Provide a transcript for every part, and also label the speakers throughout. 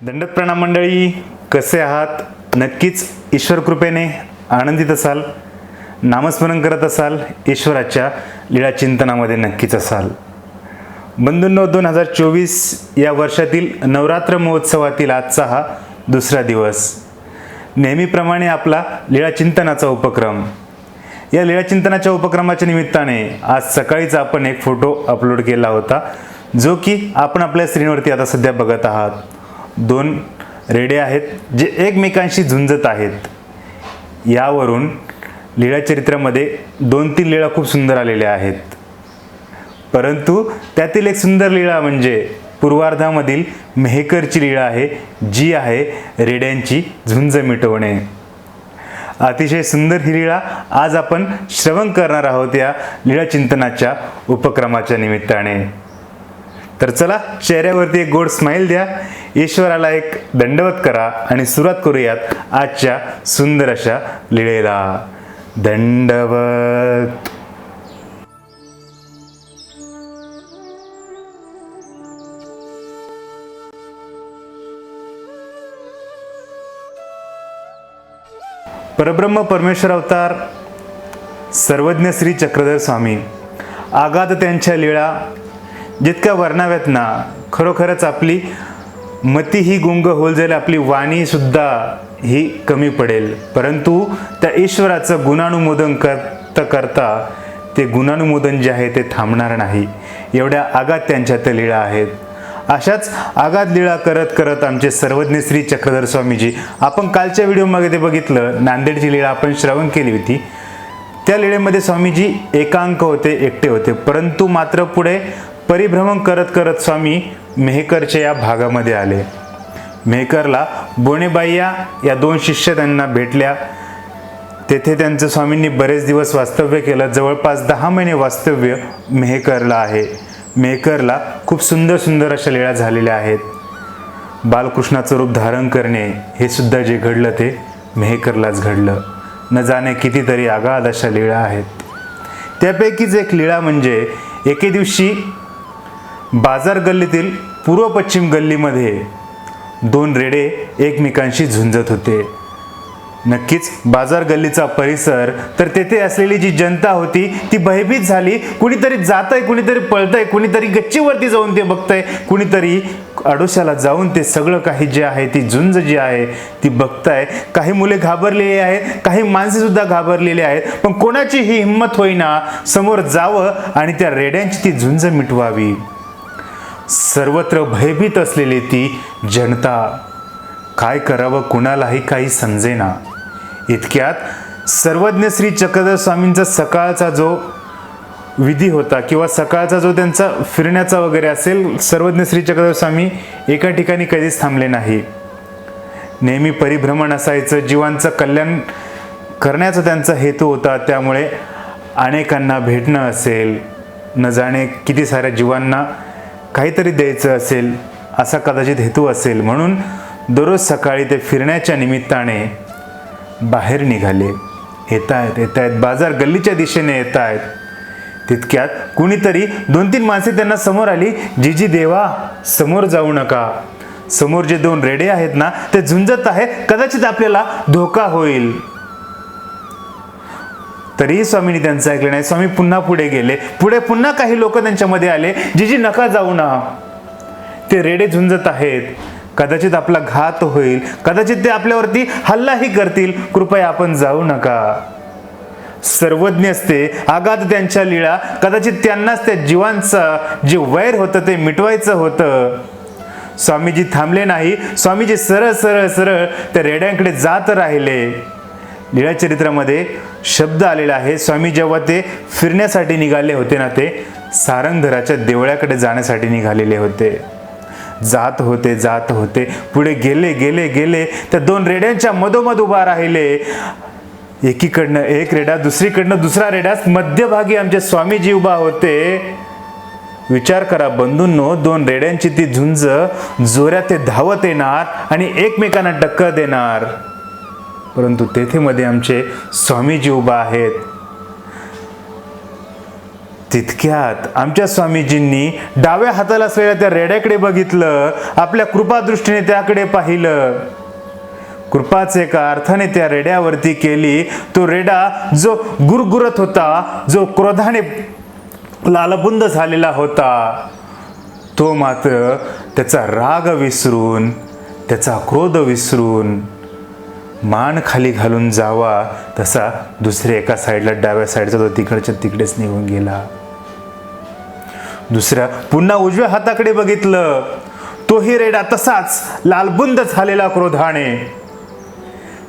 Speaker 1: दंडक प्रणाम मंडळी, कसे आहात? नक्कीच ईश्वर कृपेने आनंदित असाल, नामस्मरण करत असाल, ईश्वराच्या लीळा चिंतनामध्ये नक्कीच असाल. बंधूंनो, 2024 या वर्षातील नवरात्र महोत्सवातील आजचा हा दुसरा दिवस. नेहमीप्रमाणे आपला लीळा चिंतनाचा उपक्रम. या लीळा चिंतनाच्या उपक्रमाच्या निमित्ताने आज सकाळीच आपण एक फोटो अपलोड केला होता, जो की आपण आपल्या स्क्रीनवरती आता सध्या बघत आहात. दोन रेडे आहेत जे एकमेकांशी झुंजत आहेत. यावरून लीळा चरित्रामध्ये 2-3 लीळा खूप सुंदर आलेल्या आहेत. परंतु त्यातील एक सुंदर लीळा म्हणजे पूर्वार्धामधील मेहकरची लीळा आहे, जी आहे रेड्यांची झुंज मिटवणे. अतिशय सुंदर ही लीळा आज आपण श्रवण करणार आहोत या लीळा चिंतनाच्या उपक्रमाच्या निमित्ताने. तर चला, चेहऱ्यावरती एक गोड स्माइल द्या, ईश्वराला एक दंडवत करा आणि सुरुवात करूयात आजच्या सुंदर अशा लीळेला. दंडवत. परब्रह्म परमेश्वर अवतार सर्वज्ञ श्री चक्रधर स्वामी. आगाध त्यांच्या लीळा जितक्या वर्णाव्यात ना, खरोखरच आपली मती ही गुंग होल जाईल, आपली वाणी सुद्धा ही कमी पडेल. परंतु त्या ईश्वराचं गुणानुमोदन करता ते गुणानुमोदन जे आहे ते थांबणार नाही. एवढ्या आगाध त्यांच्या त्या लीळा आहेत. अशाच आगाध लीळा करत करत आमचे सर्वज्ञ श्री चक्रधर स्वामीजी, आपण कालच्या व्हिडिओमध्ये ते बघितलं, नांदेडची लीळा आपण श्रवण केली होती. त्या लीळेमध्ये स्वामीजी एकांक होते, एकटे होते. परंतु मात्र पुढे परिभ्रमण करत करत स्वामी मेहकरच्या या भागामध्ये आले. मेहकरला बोणेबाई या 2 शिष्य त्यांना भेटल्या. तेथे त्यांचं स्वामींनी बरेच दिवस वास्तव्य केलं. जवळपास 10 महिने वास्तव्य मेहकरला आहे. मेहकरला खूप सुंदर सुंदर अशा लीळा झालेल्या आहेत. बालकृष्णाचं रूप धारण करणे हे सुद्धा जे घडलं ते मेहकरलाच घडलं. न जाणे कितीतरी आगाध अशा लीळा आहेत. त्यापैकीच एक लीळा म्हणजे एके दिवशी बाजार गल्लीतील पूर्व पश्चिम गल्लीमध्ये 2 रेडे एकमेकांशी झुंजत होते. नक्कीच बाजार गल्लीचा परिसर, तर तेथे असलेली जी जनता होती ती भयभीत झाली. कुणीतरी जातंय, कुणीतरी पळतंय, कुणीतरी गच्चीवरती जाऊन ते बघतंय, कुणीतरी आडोशाला जाऊन ते सगळं काही जे आहे ती झुंज जी आहे ती बघताय. काही मुले घाबरलेली आहेत, काही माणसे सुद्धा घाबरलेली आहेत. पण कोणाची ही हिंमत होईना समोर जावं आणि त्या रेड्यांची ती झुंज मिटवावी. सर्वत्र भयभीत असलेली ती जनता, काय करावं कुणालाही काही समजेना. इतक्यात सर्वज्ञ श्री चक्रधर स्वामींचा सकाळचा जो विधी होता किंवा सकाळचा जो त्यांचा फिरण्याचा वगैरे असेल, सर्वज्ञ श्री चक्रधर स्वामी एका ठिकाणी कधीच थांबले नाही. नेहमी परिभ्रमण असायचं. जीवांचं कल्याण करण्याचा त्यांचा हेतू होता. त्यामुळे अनेकांना भेटणं असेल, न जाणे किती साऱ्या जीवांना काहीतरी द्यायचं असेल, असा कदाचित हेतू असेल. म्हणून दररोज सकाळी ते फिरण्याच्या निमित्ताने बाहेर निघाले. येत आहेत बाजार गल्लीच्या दिशेने येत आहेत. तितक्यात कुणीतरी 2-3 माणसे त्यांना समोर आली. जीजी देवा, समोर जाऊ नका. समोर जे 2 रेडे आहेत ना, ते झुंजत आहेत, कदाचित आपल्याला धोका होईल. तरीही स्वामींनी त्यांचं ऐकलं नाही. स्वामी पुन्हा पुढे गेले. पुढे पुन्हा काही लोक त्यांच्यामध्ये आले. जीजी नका जाऊ ना, ते रेडे झुंजत आहेत, कदाचित आपला घात होईल, कदाचित ते आपल्यावरती हल्लाही करतील, कृपया आपण जाऊ नका. सर्वज्ञ असते, आगाध त्यांच्या लीळा, कदाचित त्यांनाच त्या जीवांचं जे वैर होतं ते मिटवायचं होतं. स्वामीजी थांबले नाही. स्वामीजी सरळ सरळ सरळ त्या रेड्यांकडे जात राहिले. लीळा चरित्रामध्ये शब्द आलेला आहे, स्वामी जेव्हा ते फिरण्यासाठी निघाले होते ना, ते सारंगधराच्या देवळाकडे जाण्यासाठी निघालेले होते. जात होते पुढे गेले गेले गेले. त्या 2 रेड्यांच्या मधोमध उभा राहिले. एकीकडनं एक रेडा, दुसरीकडनं दुसरा रेडा, मध्यभागी आमचे स्वामीजी उभा होते. विचार करा बंधूंनो, 2 रेड्यांची ती झुंज जोरात ते धावत येणार आणि एकमेकांना टक्कर देणार. परंतु तेथे मध्ये आमचे स्वामीजी उभा आहेत. तितक्यात आमच्या स्वामीजींनी डाव्या हाताला असलेल्या त्या रेड्याकडे बघितलं, आपल्या कृपादृष्टीने त्याकडे पाहिलं. कृपाच एका अर्थाने त्या रेड्यावरती केली. तो रेडा जो गुरगुरत होता, जो क्रोधाने लालबुंद झालेला होता, तो मात्र त्याचा राग विसरून, त्याचा क्रोध विसरून मान खाली घालून जावा तसा दुसऱ्या एका साईडला, डाव्या साईडचा तो तिकडच्या तिकडेच निघून गेला. दुसऱ्या पुन्हा उजव्या हाताकडे बघितलं, तोही रेडा तसाच लालबुंद झालेला क्रोधाने.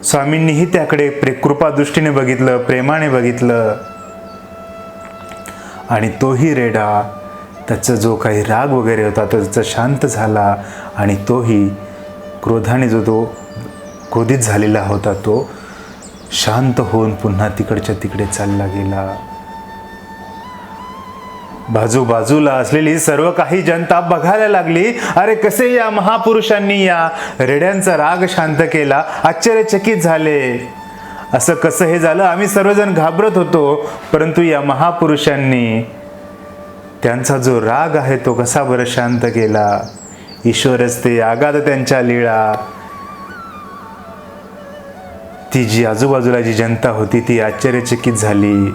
Speaker 1: स्वामींनीही त्याकडे कृपा दृष्टीने बघितलं, प्रेमाने बघितलं, आणि तोही रेडा, त्याचा जो काही राग वगैरे होता तो त्याचा शांत झाला, आणि तोही क्रोधाने जो तो क्रोधित झालेला होता तो शांत होऊन पुन्हा तिकडच्या तिकडे चालला गेला. बाजूबाजूला असलेली सर्व काही जनता बघायला लागली, अरे कसे या महापुरुषांनी या रेड्यांचा राग शांत केला. आश्चर्यचकित झाले, असं कसं हे झालं. आम्ही सर्वजण घाबरत होतो, परंतु या महापुरुषांनी त्यांचा जो राग आहे तो कसा बरं शांत केला. ईश्वरच ते, अगाध त्यांच्या लीळा. ती जी आजूबाजूला जी जनता होती ती आश्चर्यचकित झाली.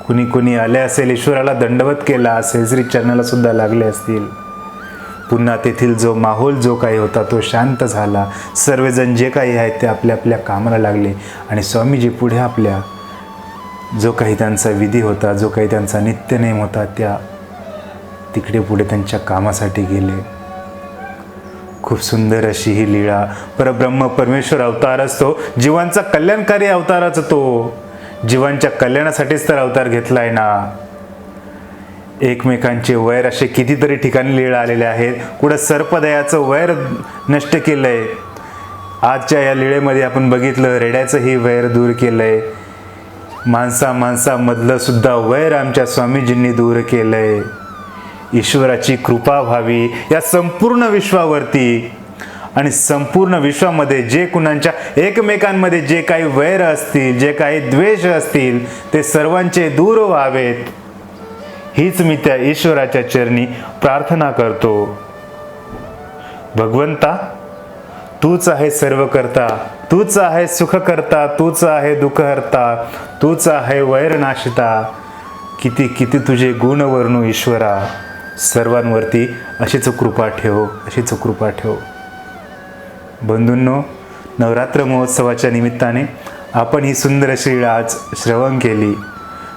Speaker 1: कुणी कुणी आले असेल, ईश्वराला दंडवत केला असेल, श्री चरणाला सुद्धा लागले असतील. पुन्हा तेथील जो माहोल जो काही होता तो शांत झाला. सर्वजण जे काही आहेत ते आपल्या आपल्या कामाला लागले, आणि स्वामीजी पुढे आपल्या जो काही त्यांचा विधी होता, जो काही त्यांचा नित्यनेम होता, त्या तिकडे पुढे त्यांच्या कामासाठी गेले. खूप सुंदर अशी ही लीळा. परब्रह्म परमेश्वर अवतार असतो, जीवांचा कल्याणकारी अवताराच तो. जीवांच्या कल्याणासाठीच तर अवतार घेतलाय ना. एकमेकांचे वैर असे कितीतरी ठिकाणी लीळा आलेले आहेत. कुठं सर्पदयाचं वैर नष्ट केलंय. आजच्या या लीळेमध्ये आपण बघितलं, रेड्याचंही वैर दूर केलंय. माणसामधलं सुद्धा वैर आमच्या स्वामीजींनी दूर केलंय. ईश्वराची कृपा व्हावी या संपूर्ण विश्वावरती, आणि संपूर्ण विश्वामध्ये जे कुणाच्या एकमेकांमध्ये जे काही वैर असतील, जे काही द्वेष असतील, ते सर्वांचे दूर व्हावेत, हीच मी त्या ईश्वराच्या चरणी प्रार्थना करतो. भगवंता, तूच आहे सर्व करता, तूच आहे सुख करता, तूच आहे दुःख हरता, तूच आहे वैर नाशिता. किती किती तुझे गुण वर्णू ईश्वरा. सर्वांवरती अशीच कृपा ठेव, अशीच कृपा ठेव. बंधूंनो, नवरात्र महोत्सवाच्या निमित्ताने आपण ही सुंदर अशी लीळा आज श्रवण केली.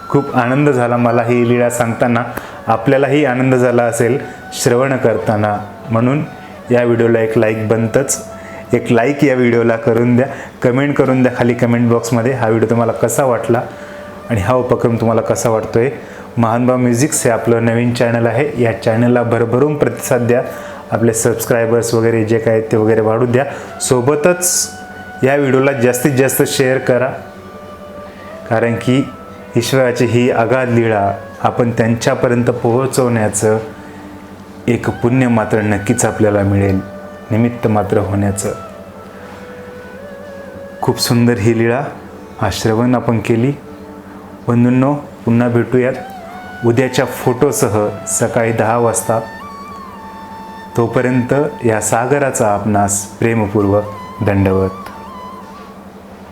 Speaker 1: खूप आनंद झाला मला ही लीळा सांगताना. आपल्यालाही आनंद झाला असेल श्रवण करताना. म्हणून या व्हिडिओला एक लाईक बनतंच. एक लाईक या व्हिडिओला करून द्या. कमेंट करून द्या खाली कमेंट बॉक्समध्ये हा व्हिडिओ तुम्हाला कसा वाटला आणि हा उपक्रम तुम्हाला कसा वाटतोय. महानुभाव म्युझिक्स हे आपलं नवीन चॅनल आहे. या चॅनलला भरभरून प्रतिसाद द्या. आपले सबस्क्रायबर्स वगैरे जे काय ते वगैरे वाढू द्या. सोबतच या व्हिडिओला जास्तीत जास्त शेअर करा, कारण की ईश्वराची ही अगाध लीळा आपण त्यांच्यापर्यंत पोहोचवण्याचं एक पुण्य मात्र नक्कीच आपल्याला मिळेल, निमित्त मात्र होण्याचं. खूप सुंदर ही लीळा श्रवण आपण केली. बंधूंनो, पुन्हा भेटूयात उद्याच्या फोटोसह सकाळी 10 वाजता. तोपर्यंत या सागराचा आपणास प्रेमपूर्वक दंडवत.